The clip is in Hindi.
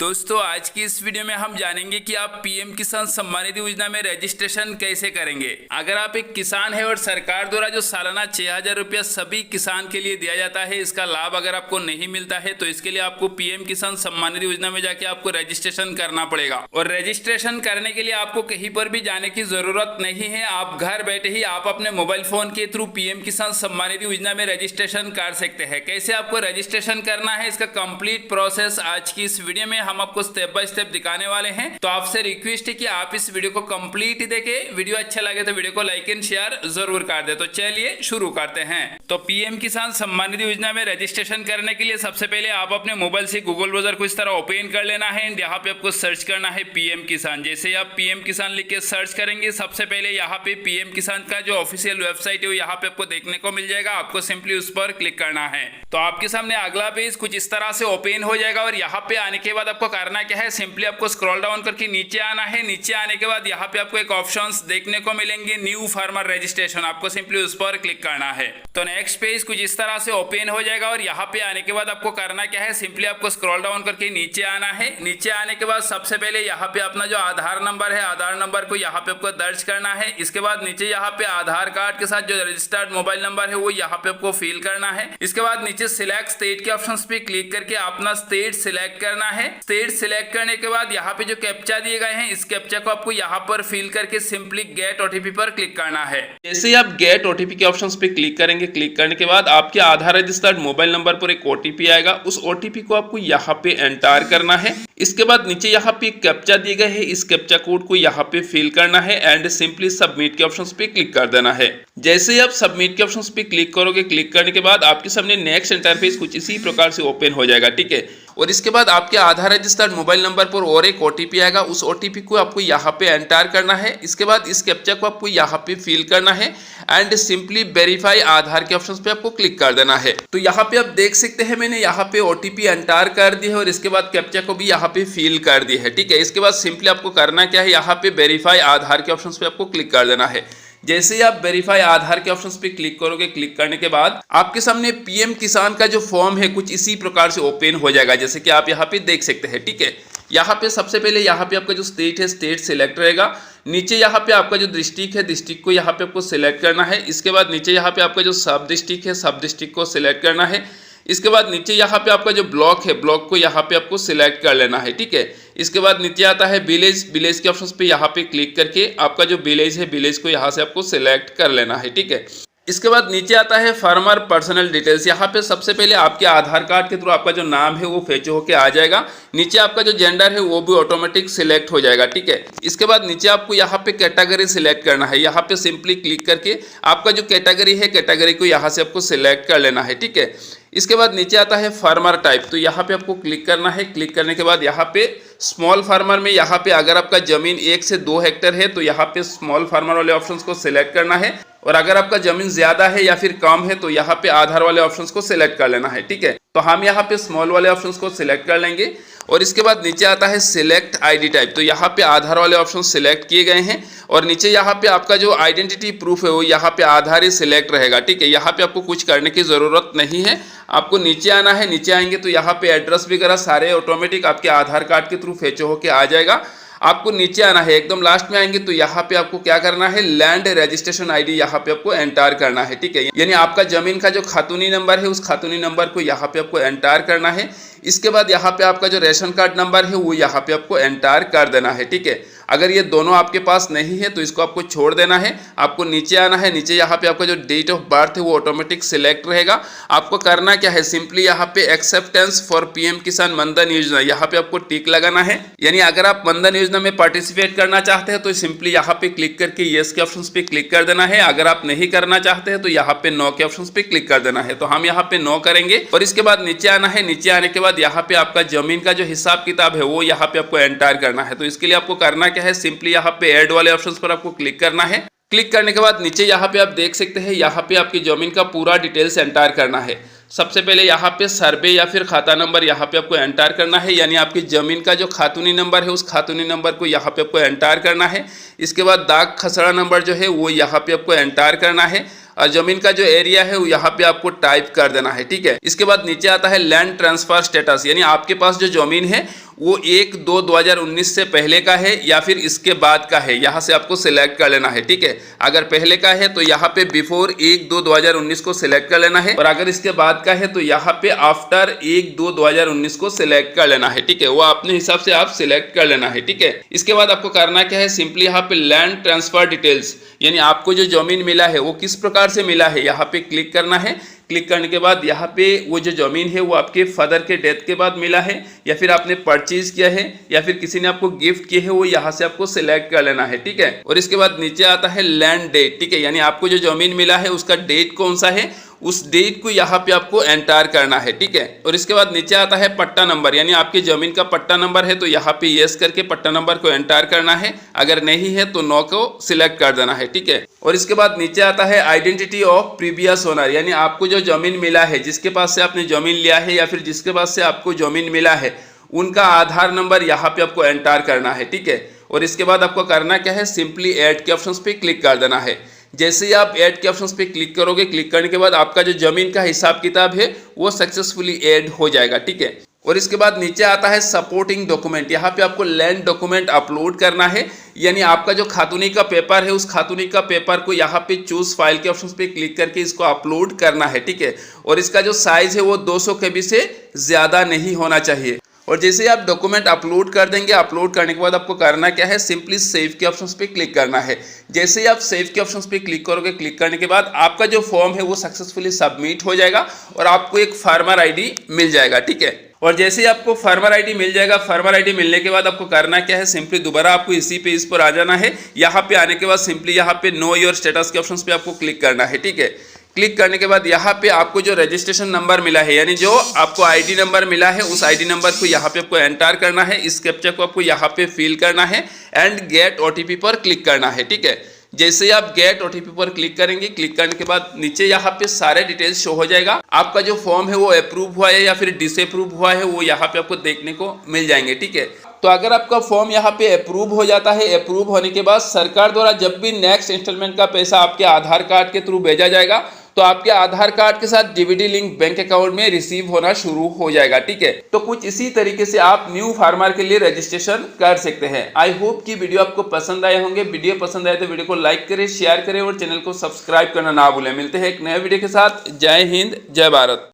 दोस्तों आज की इस वीडियो में हम जानेंगे कि आप पीएम किसान सम्मान निधि योजना में रजिस्ट्रेशन कैसे करेंगे। अगर आप एक किसान है और सरकार द्वारा जो सालाना 6,000 रुपया सभी किसान के लिए दिया जाता है, इसका लाभ अगर आपको नहीं मिलता है तो इसके लिए आपको पीएम किसान सम्मान निधि योजना में जाके आपको रजिस्ट्रेशन करना पड़ेगा। और रजिस्ट्रेशन करने के लिए आपको कहीं पर भी जाने की जरूरत नहीं है। आप घर बैठे ही आप अपने मोबाइल फोन के थ्रू पीएम किसान सम्मान निधि योजना में रजिस्ट्रेशन कर सकते हैं। कैसे आपको रजिस्ट्रेशन करना है, इसका कंप्लीट प्रोसेस आज की इस वीडियो में हम आपको स्टेप बाय स्टेप दिखाने वाले हैं। तो आपसे रिक्वेस्ट है कि आप इस वीडियो को कंप्लीट देखें। वीडियो अच्छा लगे तो वीडियो को लाइक एंड शेयर जरूर कर दे। तो चलिए शुरू करते हैं। तो पीएम किसान सम्मान निधि योजना में रजिस्ट्रेशन करने के लिए सबसे पहले आप अपने मोबाइल से गूगल ब्राउजर को इस तरह ओपन कर लेना है एंड यहाँ पे आपको सर्च करना है पीएम किसान। जैसे ही आप पीएम किसान लिख के सर्च करेंगे, सबसे पहले यहाँ पे पीएम किसान का जो ऑफिशियल वेबसाइट है वो यहाँ पे आपको देखने को मिल जाएगा। आपको सिंपली उस पर क्लिक करना है। तो आपके सामने अगला पेज कुछ इस तरह से ओपन हो जाएगा और यहाँ पे आने के बाद आपको करना क्या है, सिंपली आपको स्क्रॉल डाउन करके नीचे आना है। नीचे आने के बाद यहाँ पे आपको एक ऑप्शंस देखने को मिलेंगे, न्यू फार्मर रजिस्ट्रेशन। आपको सिंपली उस पर क्लिक करना है। तो नेक्स्ट पेज कुछ इस तरह से ओपन हो जाएगा और यहाँ पे आने के बाद आपको करना क्या है, सिंपली आपको स्क्रॉल डाउन करके नीचे आना है। नीचे आने के बाद सबसे पहले यहाँ पे अपना जो आधार नंबर है, आधार नंबर को यहाँ पे आपको दर्ज करना है। इसके बाद नीचे यहाँ पे आधार कार्ड के साथ जो रजिस्टर्ड मोबाइल नंबर है वो यहाँ पे आपको फिल करना है। इसके बाद नीचे सिलेक्ट स्टेट के ऑप्शन पे क्लिक करके अपना स्टेट सिलेक्ट करना है। स्टेट सिलेक्ट करने के बाद यहाँ पे जो कैप्चा दिए गए हैं, इस कैप्चा को आपको यहाँ पर फिल करके सिंपली गेट ओटीपी पर क्लिक करना है। जैसे ही आप गेट ओटीपी के ऑप्शंस पे क्लिक करेंगे, क्लिक करने के बाद आपके आधार रजिस्टर्ड मोबाइल नंबर पर एक ओटीपी आएगा। उस ओटीपी को आपको यहाँ पे एंटर करना है। इसके बाद नीचे यहाँ पे कैप्चा दिए गए हैं, इस कैप्चा कोड को यहाँ पे फिल करना है एंड सिंपली सबमिट के ऑप्शंस पे क्लिक कर देना है। जैसे ही आप सबमिट के ऑप्शंस पे क्लिक करोगे, क्लिक करने के बाद आपके सामने नेक्स्ट इंटरफेस कुछ इसी प्रकार से ओपन हो जाएगा। ठीक है, और इसके बाद आपके आधार रजिस्टर्ड मोबाइल नंबर पर और एक ओटीपी आएगा। उस ओटीपी को आपको यहाँ पे एंटर करना है। इसके बाद इस कैप्चा को आपको यहाँ पे फिल करना है एंड सिंपली वेरीफाई आधार के ऑप्शंस पे आपको क्लिक कर देना है। तो यहाँ पे आप देख सकते हैं मैंने यहाँ पे ओटीपी एंटर कर दी है और इसके बाद कैप्चा को भी यहाँ पे फिल कर दी है। ठीक है, इसके बाद सिंपली आपको करना क्या है, यहाँ पे वेरीफाई आधार के ऑप्शंस पे आपको क्लिक कर देना है। जैसे ही आप वेरीफाई आधार के ऑप्शंस पे क्लिक करोगे, क्लिक करने के बाद आपके सामने पीएम किसान का जो फॉर्म है कुछ इसी प्रकार से ओपन हो जाएगा, जैसे कि आप यहाँ पे देख सकते हैं। ठीक है, यहाँ पे सबसे पहले यहाँ पे आपका जो स्टेट है, स्टेट सिलेक्ट रहेगा। नीचे यहाँ पे आपका जो डिस्ट्रिक्ट है, डिस्ट्रिक्ट को यहाँ पे आपको सिलेक्ट करना है। इसके बाद नीचे यहाँ पे आपका जो सब डिस्ट्रिक्ट है, सब डिस्ट्रिक्ट को सिलेक्ट करना है। इसके बाद नीचे यहाँ पे आपका जो ब्लॉक है, ब्लॉक को यहाँ पे आपको सिलेक्ट कर लेना है। ठीक है, इसके बाद नीचे आता है विलेज, विलेज के ऑप्शंस पे यहाँ पे क्लिक करके आपका जो विलेज है, विलेज को यहाँ से आपको सिलेक्ट कर लेना है। ठीक है, इसके बाद नीचे आता है फार्मर पर्सनल डिटेल्स। यहाँ पे सबसे पहले आपके आधार कार्ड के थ्रू आपका जो नाम है वो फेच होके आ जाएगा। नीचे आपका जो जेंडर है वो भी ऑटोमेटिक सिलेक्ट हो जाएगा। ठीक है, इसके बाद नीचे आपको यहाँ पे कैटेगरी सिलेक्ट करना है। यहाँ पे सिंपली क्लिक करके आपका जो कैटेगरी है, कैटेगरी को यहाँ से आपको सिलेक्ट कर लेना है। ठीक है, इसके बाद नीचे आता है फार्मर टाइप। तो यहाँ पे आपको क्लिक करना है। क्लिक करने के बाद यहाँ पे स्मॉल फार्मर में यहाँ पे अगर आपका जमीन 1 से 2 हेक्टेयर है तो यहाँ पे स्मॉल फार्मर वाले ऑप्शंस को सिलेक्ट करना है, और अगर आपका जमीन ज्यादा है या फिर कम है तो यहाँ पे आधार वाले ऑप्शंस को सिलेक्ट कर लेना है। ठीक है, तो हम यहाँ पे स्मॉल वाले ऑप्शंस को सिलेक्ट कर लेंगे और इसके बाद नीचे आता है सिलेक्ट आईडी टाइप। तो यहाँ पे आधार वाले ऑप्शन सिलेक्ट किए गए हैं और नीचे यहाँ पे आपका जो आइडेंटिटी प्रूफ है वो यहाँ पे आधार ही सिलेक्ट रहेगा। ठीक है, यहाँ पे आपको कुछ करने की जरूरत नहीं है। आपको नीचे आना है। नीचे आएंगे तो यहाँ पे एड्रेस वगैरह सारे ऑटोमेटिक आपके आधार कार्ड के थ्रू फेच होके आ जाएगा। आपको नीचे आना है, एकदम लास्ट में आएंगे तो यहाँ पे आपको क्या करना है, लैंड रजिस्ट्रेशन आईडी यहाँ पे आपको एंटर करना है। ठीक है, यानी आपका जमीन का जो खातूनी नंबर है उस खातूनी नंबर को यहाँ पे आपको एंटर करना है। इसके बाद यहाँ पे आपका जो रेशन कार्ड नंबर है वो यहाँ पे आपको एंटर कर देना है। ठीक है, अगर ये दोनों आपके पास नहीं है तो इसको आपको छोड़ देना है। आपको नीचे आना है। नीचे यहाँ पे आपका जो डेट ऑफ बर्थ है वो ऑटोमेटिक सिलेक्ट रहेगा। आपको करना क्या है, सिंपली यहाँ पे एक्सेप्टेंस फॉर पीएम किसान मनधन योजना, यहाँ पे आपको टिक लगाना है। यानी अगर आप मनधन योजना में पार्टिसिपेट करना चाहते हैं तो सिंपली यहाँ पे क्लिक करके येस के ऑप्शन पे क्लिक कर देना है। अगर आप नहीं करना चाहते हैं तो यहाँ पे नो के ऑप्शन पे क्लिक कर देना है। तो हम यहाँ पे नो करेंगे और इसके बाद नीचे आना है। नीचे आने के बाद यहाँ पे आपका जमीन का जो हिसाब किताब है वो यहाँ पे आपको एंटर करना है। तो इसके लिए आपको करना क्या है, सिंपली यहाँ पे ऐड वाले ऑप्शंस पर आपको क्लिक करना है। क्लिक करने के बाद नीचे यहाँ पे आप देख सकते हैं, यहाँ पे आपकी जमीन का पूरा डिटेल्स एंटर करना है। सबसे पहले यहाँ पे सर्वे या फिर खाता नंबर यहाँ पे आपको एंटर करना है, यानी आपकी जमीन का जो खातूनी नंबर है उस खातूनी नंबर को यहाँ पे आपको एंटर करना है। इसके बाद दाग खसरा नंबर जो है वो यहाँ पे आपको एंटर करना है और जमीन का जो एरिया है वो यहाँ पे आपको टाइप कर देना है। ठीक है, इसके बाद नीचे आता है लैंड ट्रांसफर स्टेटस, यानी आपके पास जो जमीन है वो 1/2/2019 से पहले का है या फिर इसके बाद का है, यहाँ से आपको सिलेक्ट कर लेना है। ठीक है, अगर पहले का है तो यहाँ पे बिफोर 1/2/2019 को सिलेक्ट कर लेना है, और अगर इसके बाद का है तो यहाँ पे आफ्टर 1/2/2019 को सिलेक्ट कर लेना है। ठीक है, वो अपने हिसाब से आप सिलेक्ट कर लेना है। ठीक है, इसके बाद आपको करना क्या है, सिंपली यहाँ पे लैंड ट्रांसफर डिटेल्स, यानी आपको जो जमीन मिला है वो किस प्रकार से मिला है, यहाँ पे क्लिक करना है। क्लिक करने के बाद यहाँ पे वो जो जमीन है वो आपके फादर के डेथ के बाद मिला है या फिर आपने परचेज किया है या फिर किसी ने आपको गिफ्ट किए है, वो यहाँ से आपको सिलेक्ट कर लेना है। ठीक है, और इसके बाद नीचे आता है लैंड डेट। ठीक है, यानी आपको जो जमीन मिला है उसका डेट कौन सा है, उस डेट को यहाँ पे आपको एंटर करना है। ठीक है, और इसके बाद नीचे आता है पट्टा नंबर, यानी आपकी जमीन का पट्टा नंबर है तो यहाँ पे यस करके पट्टा नंबर को एंटर करना है, अगर नहीं है तो नो को सिलेक्ट कर देना है। ठीक है, और इसके बाद नीचे आता है आइडेंटिटी ऑफ प्रीवियस ओनर, यानी आपको जो जमीन मिला है, जिसके पास से आपने जमीन लिया है या फिर जिसके पास से आपको जमीन मिला है, उनका आधार नंबर यहाँ पे आपको एंटर करना है। ठीक है, और इसके बाद आपको करना क्या है, सिंपली ऐड के ऑप्शन पे क्लिक कर देना है। जैसे ही आप ऐड के ऑप्शन पे क्लिक करोगे, क्लिक करने के बाद आपका जो जमीन का हिसाब किताब है वो सक्सेसफुली ऐड हो जाएगा। ठीक है, और इसके बाद नीचे आता है सपोर्टिंग डॉक्यूमेंट, यहाँ पे आपको लैंड डॉक्यूमेंट अपलोड करना है, यानी आपका जो खातूनी का पेपर है उस खातूनी का पेपर को यहाँ पे चूज फाइल के ऑप्शन पे क्लिक करके इसको अपलोड करना है। ठीक है, और इसका जो साइज है वो 200 KB से ज़्यादा नहीं होना चाहिए। और जैसे आप डॉक्यूमेंट अपलोड कर देंगे, अपलोड करने के बाद आपको करना क्या है, सिंपली सेव के ऑप्शन पे क्लिक करना है। जैसे ही आप सेव के ऑप्शन पे क्लिक करोगे, क्लिक करने के बाद आपका जो फॉर्म है वो सक्सेसफुली सबमिट हो जाएगा और आपको एक फार्मर आईडी मिल जाएगा। ठीक है, और जैसे ही आपको फार्मर आईडी मिल जाएगा, फार्मर आईडी मिलने के बाद आपको करना क्या है, सिंपली दोबारा आपको इसी पेज पर आ जाना है। यहाँ पे आने के बाद सिंपली यहाँ पे नो योर स्टेटस के ऑप्शन पे आपको क्लिक करना है। ठीक है, क्लिक करने के बाद यहाँ पे आपको जो रजिस्ट्रेशन नंबर मिला है, यानी जो आपको आईडी नंबर मिला है, उस आईडी नंबर को यहाँ पे आपको एंटर करना है। इस कैप्चा को आपको यहाँ पे फिल करना है एंड गेट OTP पर क्लिक करना है। ठीक है, जैसे ही आप गेट OTP पर क्लिक करेंगे, क्लिक करने के बाद नीचे यहाँ पे सारे डिटेल्स शो हो जाएगा। आपका जो फॉर्म है वो अप्रूव हुआ है या फिर डिसअप्रूव हुआ है, वो यहाँ पे आपको देखने को मिल जाएंगे। ठीक है, तो अगर आपका फॉर्म यहाँ पे अप्रूव हो जाता है, अप्रूव होने के बाद सरकार द्वारा जब भी नेक्स्ट इंस्टॉलमेंट का पैसा आपके आधार कार्ड के थ्रू भेजा जाएगा तो आपके आधार कार्ड के साथ DVD लिंक बैंक अकाउंट में रिसीव होना शुरू हो जाएगा। ठीक है, तो कुछ इसी तरीके से आप न्यू फार्मर के लिए रजिस्ट्रेशन कर सकते हैं। आई होप कि वीडियो आपको पसंद आए होंगे। वीडियो पसंद आए तो वीडियो को लाइक करें, शेयर करें और चैनल को सब्सक्राइब करना ना भूलें। मिलते हैं एक नए वीडियो के साथ। जय हिंद, जय भारत।